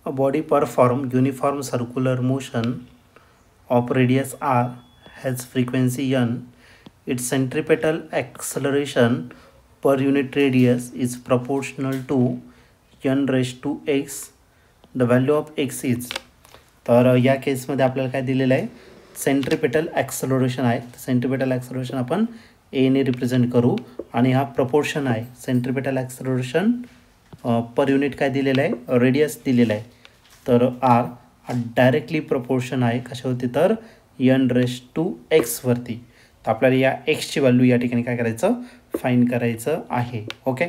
A body perform uniform circular motion of radius r has frequency n. Its centripetal acceleration per unit radius is proportional to n raised to x. The value of x is. तर या केसमध्ये आपल्याला काय दिलेलं आहे, centripetal acceleration आहे. Centripetal acceleration आपण एने रिप्रेझेंट करू आणि हा प्रपोर्शन आहे. सेंट्रिपेटल ॲक्सलरेशन पर युनिट काय दिलेलं आहे, रेडियस दिलेलं आहे. तर आर हा डायरेक्टली प्रपोर्शन आहे कशावरती, तर एन रेस टू एक्सवरती. तर आपल्याला या एक्सची व्हॅल्यू या ठिकाणी काय करायचं, फाईंड करायचं आहे. ओके,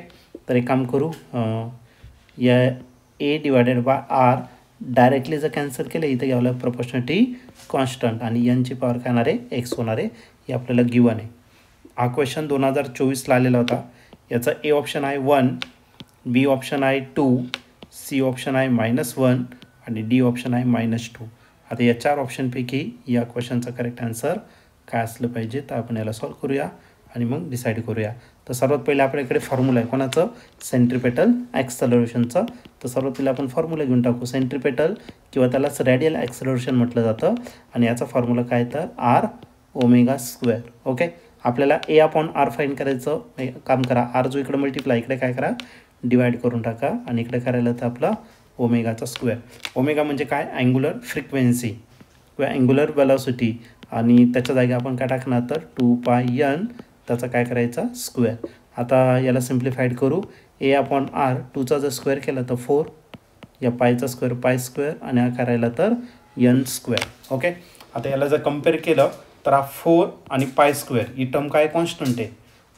तर एक काम करू, या ए डिवायडेड बाय आर डायरेक्टली जर कॅन्सल केलं इथं घ्यावं प्रपोर्शनॅलिटी कॉन्स्टंट आणि एनची पॉवर काय होणार आहे, एक्स होणार आहे. हे आपल्याला गिवन आहे. हा क्वेश्चन 2024ला आलेला होता. याचा ए ऑप्शन आहे 1, बी ऑप्शन आहे 2, सी ऑप्शन आहे -1 आणि डी ऑप्शन आहे -2. आता या 4 ऑप्शनपैकी या क्वेश्चनचा करेक्ट आन्सर काय असलं पाहिजे, तर आपण याला सॉल्व करूया आणि मग डिसाईड करूया. तर सर्वात पहिले आपल्याकडे फॉर्म्युला आहे कोणाचं, सेंट्रिपेटल ॲक्सलरेशनचं. तर सर्वात पहिले आपण फॉर्म्युला घेऊन टाकू. सेंट्रिपेटल किंवा त्यालाच रॅडियल ॲक्सलरेशन म्हटलं जातं आणि याचा फॉर्म्युला काय, तर आर ओमेगा स्क्वेअर. ओके, आपल्याला ए अपॉन आर फाईंड करायचं. काम करा, आर जो इकडे मल्टिप्लाय, इकडे काय करा, डिवाइड करून टाका आणि इकडे करायला तर आपला ओमेगाचा स्क्वेअर. ओमेगा म्हणजे काय, अँग्युलर फ्रिक्वेन्सी किंवा अँग्युलर वेलॉसिटी आणि त्याच्या जागी आपण काय टाकणार, तर 2πn त्याचा काय करायचा, स्क्वेअर. आता याला सिम्प्लिफाईड करू. ए अपॉन आर 2चा जर स्क्वेअर केला तर 4, या पायचा स्क्वेअर पाय स्क्वेअर आणि हा करायला तर n स्क्वेअर. ओके, आता याला जर कम्पेअर केलं तर हा 4 आणि पाय स्क्वेअर ही टर्म काय कॉन्स्टंट आहे.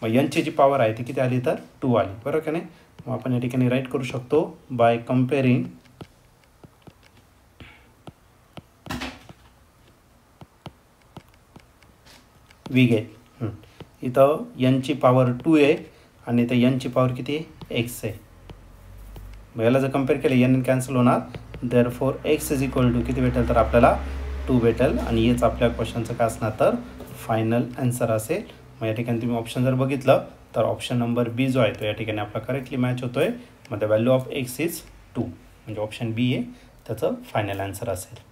मग एनची जी पॉवर आहे ती किती आली, तर 2 आली. बरोबर का नाही. मग आपण या ठिकाणी राईट करू शकतो बाय कम्पेअरिंग वी गेट इथं एनची पॉवर 2 आहे आणि इथं एनची पॉवर किती आहे, एक्स आहे. मग याला जर कम्पेअर केलं एन कॅन्सल होणार. Therefore X is equal to किती भेटेल, तर आपल्याला 2 भेटेल आणि हेच आपल्या क्वेश्चनचं काय असणार, तर फायनल आन्सर असेल. मग या ठिकाणी तुम्ही ऑप्शन जर बघितलं तर ऑप्शन नंबर बी जो आहे तो या ठिकाणी आपला करेक्टली मॅच होतोय. मग the value of x is 2 म्हणजे ऑप्शन बी आहे त्याचं फायनल आन्सर असेल.